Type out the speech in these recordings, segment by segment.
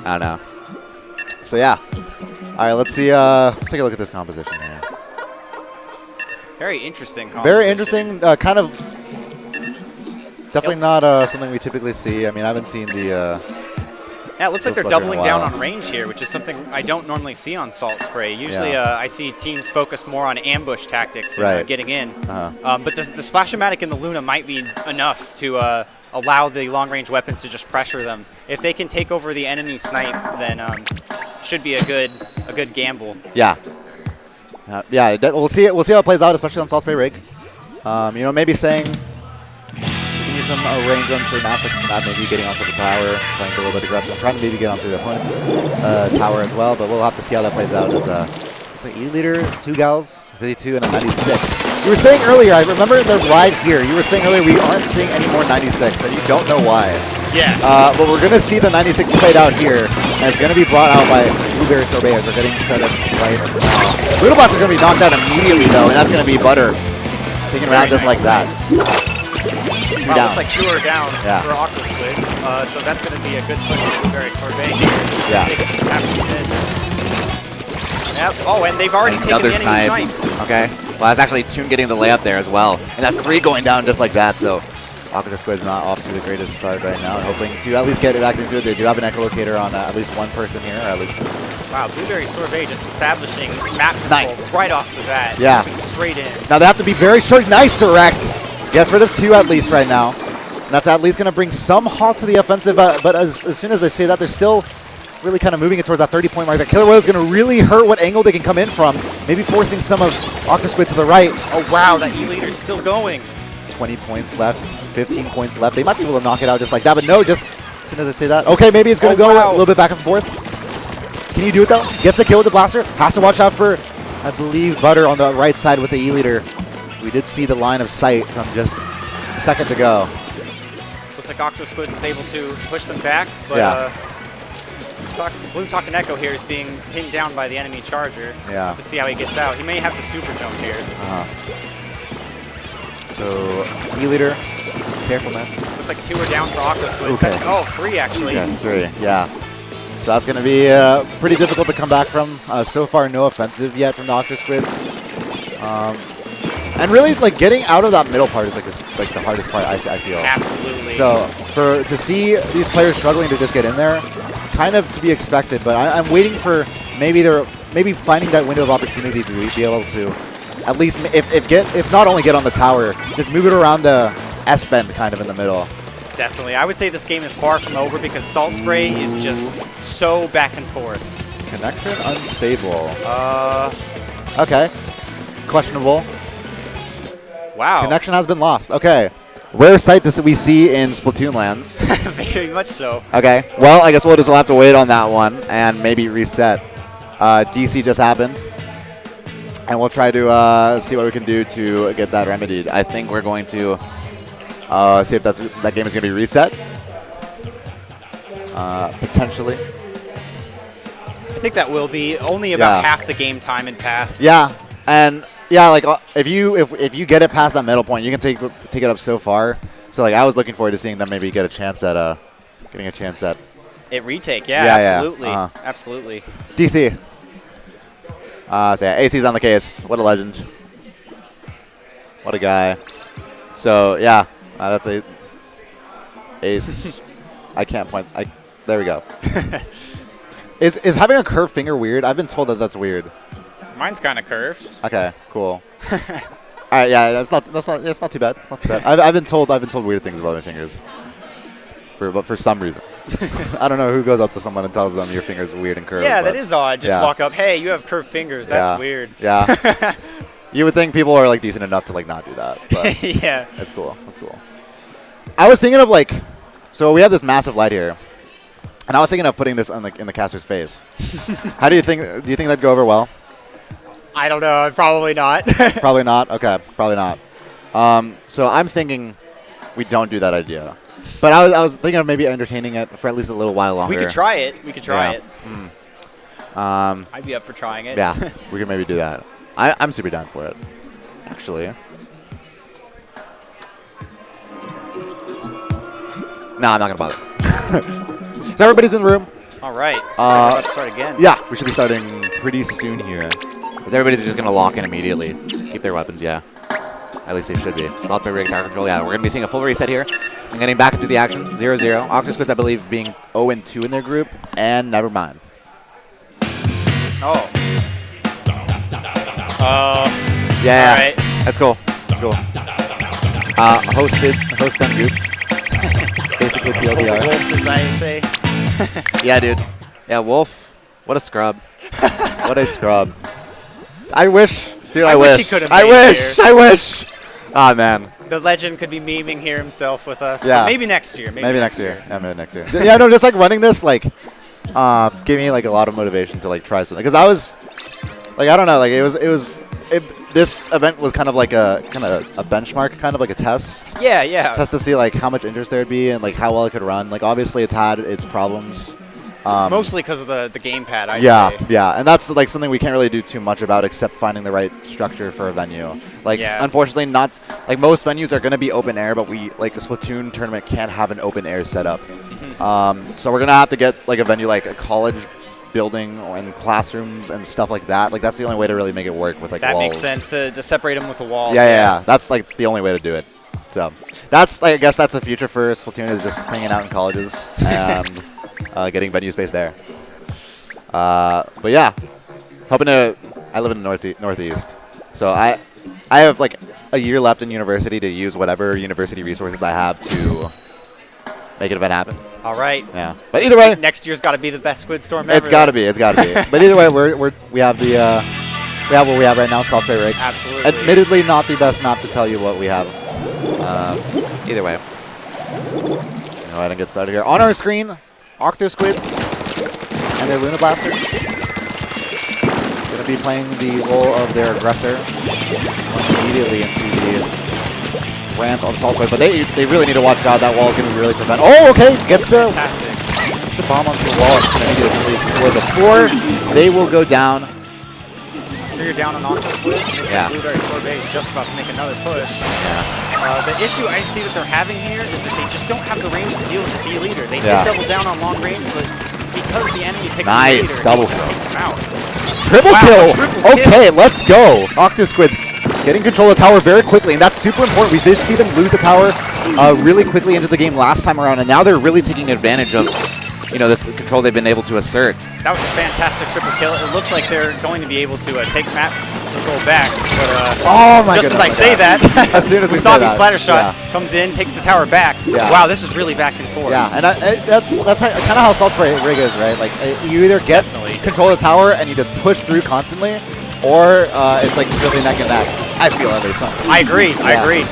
I don't know. So yeah. All right, let's see. Let's take a look at this composition here. Very interesting composition. Very interesting. Kind of. Definitely not something we typically see. I mean, I haven't seen the. Yeah, it looks like they're doubling down on range here, which is something I don't normally see on Salt Spray. Usually I see teams focus more on ambush tactics and getting in. But the Splash-O-Matic and the Luna might be enough to allow the long-range weapons to just pressure them. If they can take over the enemy snipe, then should be a good gamble. Yeah. Yeah, we'll see how it plays out, especially on Salt Spray Rig. You know, maybe saying use some range on certain aspects of that, maybe getting onto the tower, playing a little bit aggressive. I'm trying to maybe get onto the opponent's tower as well, but we'll have to see how that plays out. As looks like E-Leader, 2 gals, 52 and a 96. You were saying earlier, I remember the ride here, you were saying earlier we aren't seeing any more 96, and you don't know why. Yeah. But we're going to see the 96 played out here, and it's going to be brought out by Blueberry Sorbet as they're getting set up right now. Little Blast are going to be knocked out immediately, though, and that's going to be Butter taking around just like that. Wow, looks like 2 are down for Octosquids, so that's going to be a good push for Blueberry Sorbet here. Yeah. They can just capture the mid. Yep. Oh, and they've already taken the enemy snipe. Okay. Well, that's actually Toon getting the layup there as well. And that's 3 going down just like that, so Octosquids not off to the greatest start right now, hoping to at least get it back into it. They do have an echolocator on at least one person here, or at least. Wow, Blueberry Sorbet just establishing map control right off the bat. Yeah. Straight in. Now they have to be very short. Nice direct. Gets rid of 2 at least right now. And that's at least going to bring some halt to the offensive, but as soon as I say that, they're still really kind of moving it towards that 30-point mark. That Killer Whale is going to really hurt what angle they can come in from, maybe forcing some of Octosquid to the right. Oh, wow, that E-Leader's still going. 20 points left, 15 points left. They might be able to knock it out just like that, but no, just as soon as I say that. Okay, maybe it's going to go a little bit back and forth. Can you do it, though? Gets the kill with the blaster. Has to watch out for, I believe, Butter on the right side with the E-Leader. We did see the line of sight from just seconds ago. Looks like Octosquids is able to push them back, but Blue Takaneko here is being pinned down by the enemy charger. Yeah. To see how he gets out. He may have to super jump here. So, E-Leader, careful, man. Looks like 2 are down for Octosquids. Okay. Oh, 3 actually. Yeah, 3, yeah. So that's going to be pretty difficult to come back from. So far, no offensive yet from the Octosquids. And really, like, getting out of that middle part is like the hardest part, I feel. Absolutely. So to see these players struggling to just get in there, kind of to be expected. But I'm waiting for maybe finding that window of opportunity to be able to at least if not only get on the tower, just move it around the S-bend kind of in the middle. Definitely. I would say this game is far from over because Salt Spray is just so back and forth. Connection unstable. Okay. Questionable. Wow. Connection has been lost. Okay. Rare sight that we see in Splatoon lands. Very much so. Okay. Well, I guess we'll just have to wait on that one and maybe reset. DC just happened. And we'll try to see what we can do to get that remedied. I think we're going to see if that game is going to be reset. Potentially. I think that will be. Only about half the game time had passed. Yeah. And yeah, like if you get it past that middle point, you can take it up so far. So like I was looking forward to seeing them maybe get a chance at getting a chance at it retake. Yeah, absolutely, absolutely. DC. So yeah, AC's on the case. What a legend. What a guy. So yeah, that's a. I can't point. There we go. Is having a curved finger weird? I've been told that that's weird. Mine's kind of curved. Okay, cool. All right, yeah, that's not too bad. It's not too bad. I've been told weird things about my fingers. But for some reason, I don't know who goes up to someone and tells them your finger's weird and curved. Yeah, that is odd. Just walk up, hey, you have curved fingers. That's weird. Yeah. You would think people are like decent enough to like not do that. But yeah. That's cool. That's cool. I was thinking of like, so we have this massive light here, and I was thinking of putting this in the caster's face. How do you think? Do you think that'd go over well? I don't know. Probably not. Probably not? Okay, probably not. So I'm thinking we don't do that idea. But I was thinking of maybe entertaining it for at least a little while longer. We could try it. We could try it. I'd be up for trying it. Yeah, we could maybe do that. I'm super down for it, actually. No, I'm not going to bother. So everybody's in the room. All right. So we're about to start again. Yeah, we should be starting pretty soon here. Because everybody's just going to lock in immediately. Keep their weapons, yeah. At least they should be. Solid Spray Rig, Tower Control, yeah. We're going to be seeing a full reset here. And getting back into the action. 0-0. Octosquids, I believe, being 0-2 in their group. And never mind. Oh. Yeah. All right. Let's go. Let's go. Host them group. Basically TLDR. Wolf, as I say. Yeah, dude. Yeah, Wolf. What a scrub. What a scrub. I wish. Dude, I wish. He could have I wish. I wish. Ah, man. The legend could be memeing here himself with us. Yeah. But maybe next year. Maybe next year. Yeah, maybe next year. Yeah, no, just like running this, like, gave me like a lot of motivation to like try something. Because I was, like, I don't know, like this event was kind of like a benchmark, kind of like a test. Yeah, yeah. Test to see like how much interest there'd be and like how well it could run. Like obviously it's had its problems. Mostly because of the gamepad, I'd say. Yeah, and that's like something we can't really do too much about except finding the right structure for a venue. Like unfortunately, not like most venues are going to be open air, but we like a Splatoon tournament can't have an open air setup. So we're gonna have to get like a venue like a college building and classrooms and stuff like that. Like that's the only way to really make it work with like that walls. Makes sense to separate them with the walls. Yeah. That's like the only way to do it. So that's like I guess that's the future for Splatoon is just hanging out in colleges and getting venue space there. But yeah, hoping to. I live in the northeast, so I have like a year left in university to use whatever university resources I have to make an event happen. All right. Yeah. But either way, next year's got to be the best Squidstorm ever. It's got to be. It's got to be. But either way, we have the we have what we have right now. Soft Spray Rig. Absolutely. Admittedly, not the best map to tell you what we have. Either way, go ahead and get started here. On our screen, Octosquids and their Luna Blaster. Going to be playing the role of their aggressor. Going immediately into the ramp on Salt Squid, but they really need to watch out. That wall is going to really prevent. Oh, okay. Gets the bomb onto the wall. It's going to immediately explode before they will go down. You're down on Octosquids. Yeah. Blueberry Sorbet is just about to make another push. Yeah. The issue I see that they're having here is that they just don't have the range to deal with this E-leader. They did double down on long range, but because the enemy picked the E-leader, double kill. Out. Triple kill. Triple Okay, let's go. Octosquids getting control of the tower very quickly, and that's super important. We did see them lose the tower really quickly into the game last time around, and now they're really taking advantage of this control they've been able to assert. That was a fantastic triple kill. It looks like they're going to be able to take map control back, but just as I say that, as soon as we say that, Splatter Shot comes in, takes the tower back. Yeah. Wow, this is really back and forth. Yeah, and that's kind of how Salt Spray Rig is, right? Like you either get control of the tower and you just push through constantly, or it's like really neck and neck. I feel at least something. I agree. I agree.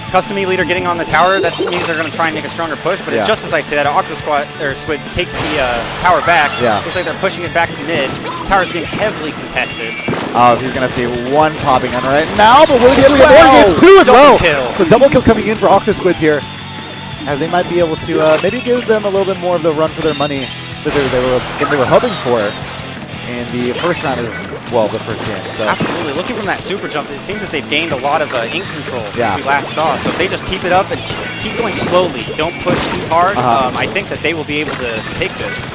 Custom E-leader getting on the tower, that means they're going to try and make a stronger push, but just as I say that, Octosquids takes the tower back. Looks like they're pushing it back to mid. This tower is being heavily contested. Oh, he's going to see one popping on right now, but will he be able to get more? It's two as well. So double kill coming in for Octosquids here, as they might be able to maybe give them a little bit more of the run for their money that they were hoping for in the first round of, the first game. So. Absolutely. Looking from that super jump, it seems that they've gained a lot of ink control since we last saw. So if they just keep it up and keep going slowly, don't push too hard, I think that they will be able to take this.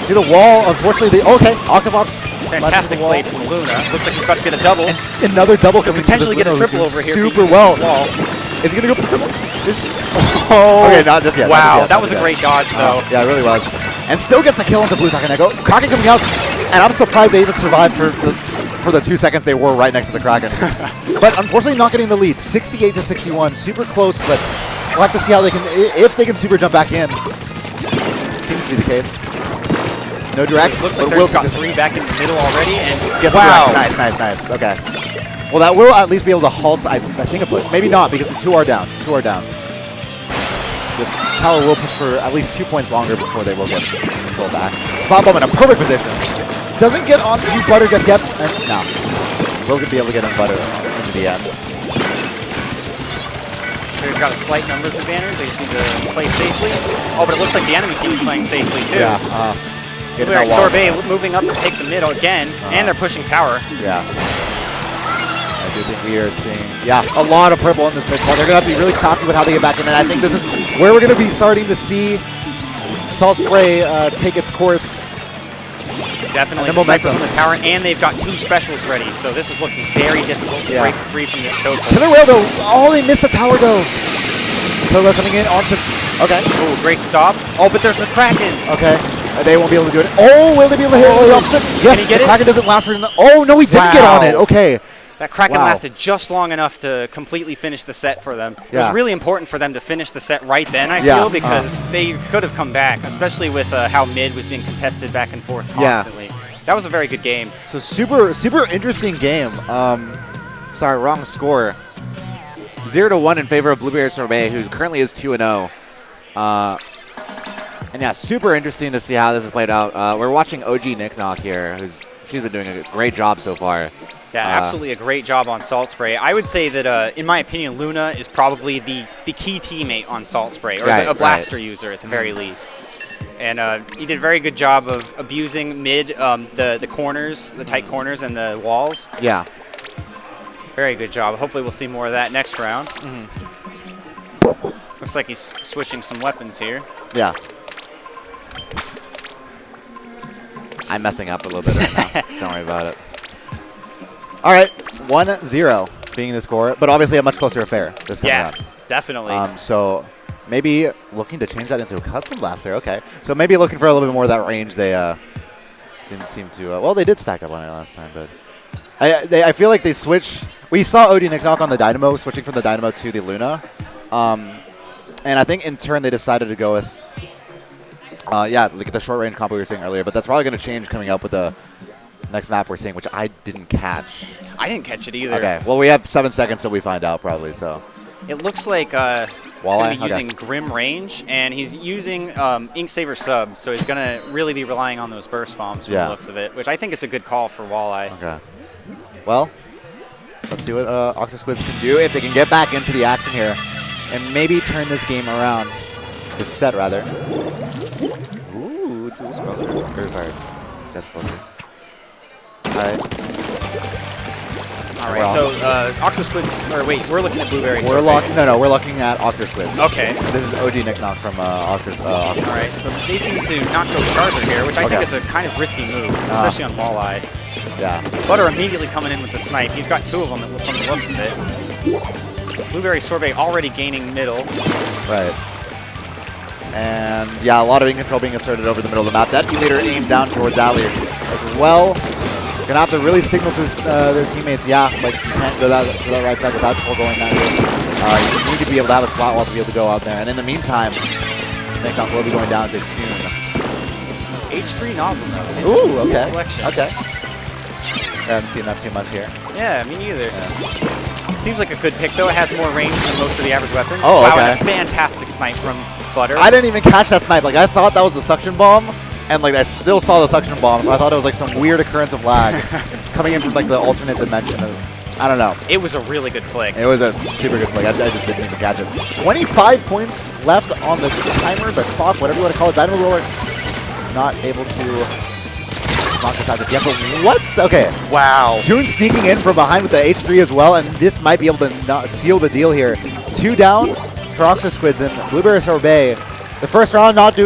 See the wall, unfortunately, Octobot. Fantastic play from Luna. Looks like he's about to get a double. And another double coming potentially get a triple over here. Super well. Is he going to go for the triple? Okay, not just yet. Wow, that was a great dodge, though. Yeah, it really was. And still gets the kill into Blue Takaneko. Kraken coming out, and I'm surprised they even survived for the 2 seconds they were right next to the Kraken. But unfortunately not getting the lead. 68 to 61, super close, but we'll have to see how they can, if they can super jump back in. Seems to be the case. No direct. Looks like they've got 3 back in the middle already, and gets nice. Okay. Well, that will at least be able to halt, I think, a push. Maybe not, because the 2 are down. The tower will push for at least 2 points longer before they will get control back. Spot Bomb in a perfect position. Doesn't get onto Butter just yet. No. We'll be able to get on Butter into the end. They've got a slight numbers advantage. They just need to play safely. Oh, but it looks like the enemy team is playing safely, too. Yeah. Sorbet moving up to take the mid again, and they're pushing tower. Yeah. I do think we are seeing, a lot of purple in this mid spot. They're going to have to be really crafty with how they get back in, and I think this is where we're going to be starting to see Salt Spray take its course. Definitely. The snipers on the tower, and they've got 2 specials ready, so this is looking very difficult to break 3 from this chokehold. To the rail, though. Oh, they missed the tower, though. Koga coming in onto... Okay. Oh, great stop. Oh, but there's a Kraken. Okay. They won't be able to do it. Oh, will they be able to hit it off the... Yes, the Kraken doesn't last for... Oh, no, he didn't get on it. Okay. That Kraken lasted just long enough to completely finish the set for them. It was really important for them to finish the set right then, I feel, because they could have come back, especially with how mid was being contested back and forth constantly. That was a very good game. So super interesting game. Sorry, wrong score. 0-1 in favor of Blueberry Sorbet, who currently is 2-0. And yeah, super interesting to see how this has played out. We're watching OG Nicknock here, she's been doing a great job so far. Yeah, absolutely a great job on Salt Spray. I would say that, in my opinion, Luna is probably the key teammate on Salt Spray, or a blaster user at the very least. And he did a very good job of abusing mid, the corners, the tight corners, and the walls. Yeah. Very good job. Hopefully we'll see more of that next round. Looks like he's switching some weapons here. Yeah. I'm messing up a little bit right now. Don't worry about it. All right, 1-0 being the score, but obviously a much closer affair this time around. Definitely. So maybe looking to change that into a custom blaster. Okay, so maybe looking for a little bit more of that range. They didn't seem to. Well, they did stack up on it last time, but I feel like they switched. We saw OD Nicknock on the Dynamo, switching from the Dynamo to the Luna, and I think in turn they decided to go with. Like the short range combo we were saying earlier, but that's probably going to change coming up with the next map we're seeing, which I didn't catch. I didn't catch it either. Okay, well, we have 7 seconds till we find out, probably, so. It looks like Walleye? He's using Grim Range, and he's using Inksaver Sub, so he's going to really be relying on those burst bombs from the looks of it, which I think is a good call for Walleye. Okay. Well, let's see what Octosquids can do, if they can get back into the action here, and maybe turn this game around. This set, rather. Ooh, dual squelcher. Or, sorry, that's squelcher. All right, so Octosquids, or wait, we're looking at Blueberry Sorbet. We're looking at Octosquids. Okay. This is OG Nicknock from Octosquids. All right, so they seem to not go Charger here, which I think is a kind of risky move, especially on Walleye. Yeah. Butter immediately coming in with the snipe. He's got 2 of them from the looks of it. Blueberry Sorbet already gaining middle. Right. And yeah, a lot of ink control being asserted over the middle of the map. That E-leader aimed down towards Ali as well. Gonna have to really signal to their teammates, like you can't go to that right side without going that risk. You need to be able to have a splat wall to be able to go out there. And in the meantime, Nicknock will be going down to tune. H3 nozzle though. Ooh, okay. Selection. Okay. I haven't seen that too much here. Yeah, me neither. Yeah. Seems like a good pick though. It has more range than most of the average weapons. Oh, wow, okay. And a fantastic snipe from Butter. I didn't even catch that snipe. Like I thought that was the suction bomb. And like I still saw the suction bomb, so I thought it was like some weird occurrence of lag coming in from like the alternate dimension of, I don't know. It was a really good flick. It was a super good flick. I just didn't even catch it. 25 points left on the timer, the clock, whatever you want to call it. Dynamo Roller not able to knock this out just yet, but what? Okay. Wow. Toon sneaking in from behind with the H3 as well, and this might be able to seal the deal here. 2 down for Octosquids and Blueberry Sorbet. The first round not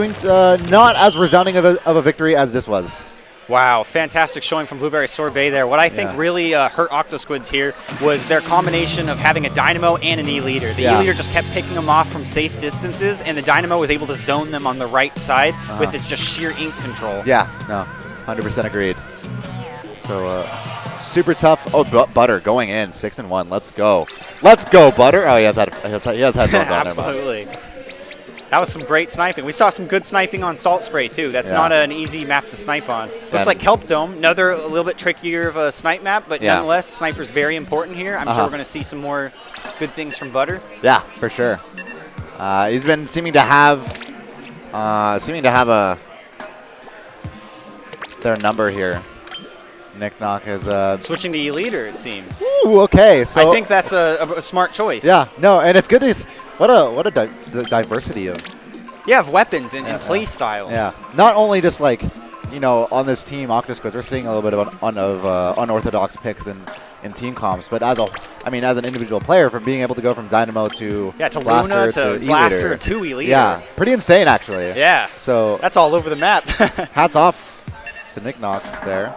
as resounding of a victory as this was. Wow, fantastic showing from Blueberry Sorbet there. What I think really hurt Octosquids here was their combination of having a Dynamo and an E-leader. The E-leader just kept picking them off from safe distances, and the Dynamo was able to zone them on the right side with its just sheer ink control. Yeah, no, 100% agreed. So super tough. Oh, Butter going in 6-1. Let's go. Let's go, Butter. Oh, he has headphones on. Absolutely. That was some great sniping. We saw some good sniping on Salt Spray, too. That's not an easy map to snipe on. Looks like Kelp Dome, another a little bit trickier of a snipe map, but nonetheless, Sniper's very important here. I'm sure we're going to see some more good things from Butter. Yeah, for sure. He's been seeming to have their number here. Nicknock is switching to E-leader, it seems. Ooh, okay. So I think that's a smart choice. Yeah, no, and it's good. What a diversity of of weapons and play styles. Yeah, not only just like on this team Octosquids, we're seeing a little bit of unorthodox picks and in team comps, but as an individual player, from being able to go from Dynamo to to Blaster Luna to Blaster E-Leader. to E-Leader. Yeah, pretty insane actually. Yeah. So that's all over the map. hats off to Nick Knock there.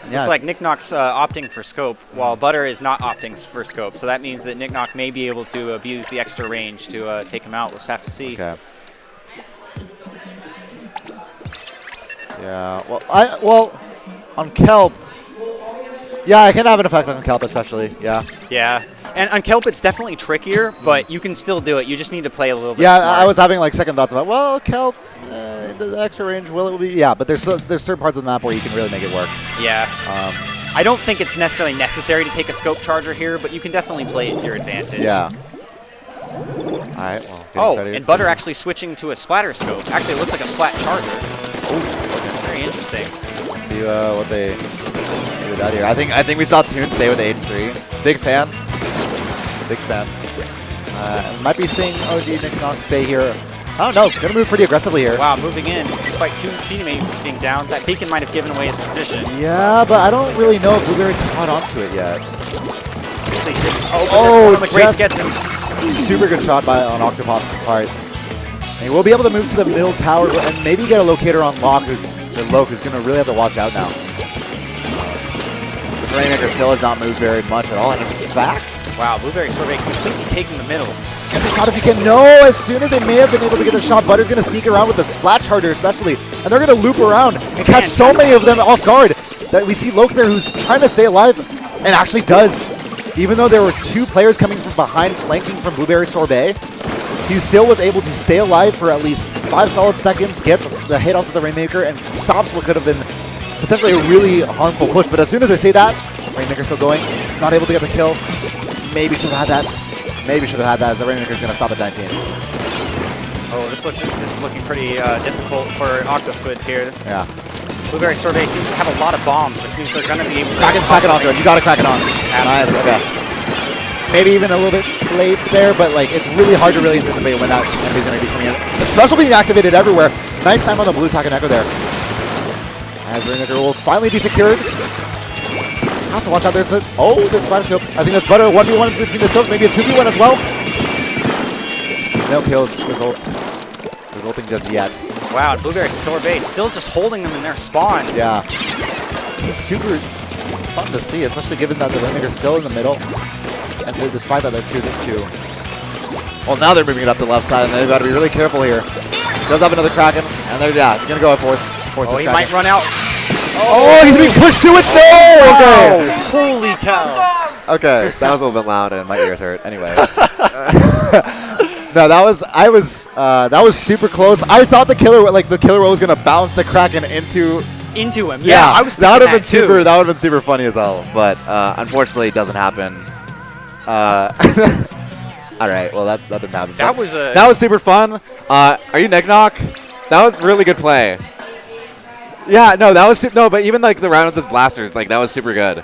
Looks like Nick Knock's opting for scope, while Butter is not opting for scope. So that means that Nick Knock may be able to abuse the extra range to take him out. We'll just have to see. Okay. Yeah. Well, on Kelp. Yeah, I can have an effect on Kelp, especially. Yeah. Yeah. And on Kelp, it's definitely trickier, but you can still do it. You just need to play a little bit smart. Yeah, I was having like second thoughts about, well, Kelp, the extra range, will it be? Yeah, but there's certain parts of the map where you can really make it work. Yeah. I don't think it's necessarily necessary to take a scope charger here, but you can definitely play it to your advantage. Yeah. All right. Well, and Butter actually switching to a splatter scope. Actually, it looks like a splat charger. Oh, very interesting. Let's see what they do with that here. I think we saw Toon stay with the H3. Big fan. Big fan. Might be seeing OG Nick Knock stay here. I don't know. Gonna move pretty aggressively here. Wow, moving in. Despite 2 teammates being down, that beacon might have given away his position. Yeah, but I don't really know if Blueberry caught onto it yet. The Greats gets him. Super good shot on Octopop's part. And he will be able to move to the middle tower and maybe get a locator on Loke, who's going to really have to watch out now. This Rainmaker still has not moved very much at all, and in fact... Wow, Blueberry Sorbet completely taking the middle. Get the shot if you can. No, as soon as they may have been able to get the shot, Butter's going to sneak around with the Splat Charger especially, and they're going to loop around and catch so many of them off guard that we see Loke there who's trying to stay alive, and actually does. Even though there were 2 players coming from behind flanking from Blueberry Sorbet, he still was able to stay alive for at least 5 solid seconds, gets the hit onto the Rainmaker, and stops what could have been potentially a really harmful push. But as soon as I say that, Rainmaker still going, not able to get the kill. Maybe should have had that. Maybe should have had that, as the Rainmaker's going to stop at 19. Oh, this is looking pretty difficult for Octosquids here. Yeah. Blueberry Sorbet seems to have a lot of bombs, which means they're going to be able to crack it onto it. You got to crack it on. Nice. Okay. Maybe even a little bit late there, but like it's really hard to really anticipate when that enemy's going to be coming in. The special being activated everywhere. Nice time on the blue Taken Echo there. As Rainmaker will finally be secured. Has to watch out. There's the spider scope. I think that's Butter 1v1 between the scopes. Maybe a 2v1 as well. No kills resulting just yet. Wow, Blueberry Sorbet still just holding them in their spawn. Yeah. Super fun to see, especially given that the Rainmaker's still in the middle. And despite that, they're choosing to... Well, now they're moving it up the left side, and they've got to be really careful here. Does have another Kraken, and they're, going to go at force. He might run out. Oh, he's being pushed to it! No! Okay. Holy cow. Okay, that was a little bit loud, and my ears hurt. Anyway. No, that was super close. I thought the killer was gonna bounce the Kraken into him. Yeah, I was thinking that would have been super funny as hell. But unfortunately, it doesn't happen. All right, well that didn't happen. That was super fun. Are you Nick Knock? That was really good play. Yeah, no, but even like the rounds as blasters, like that was super good.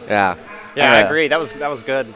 Yeah. Yeah, I agree. That was good.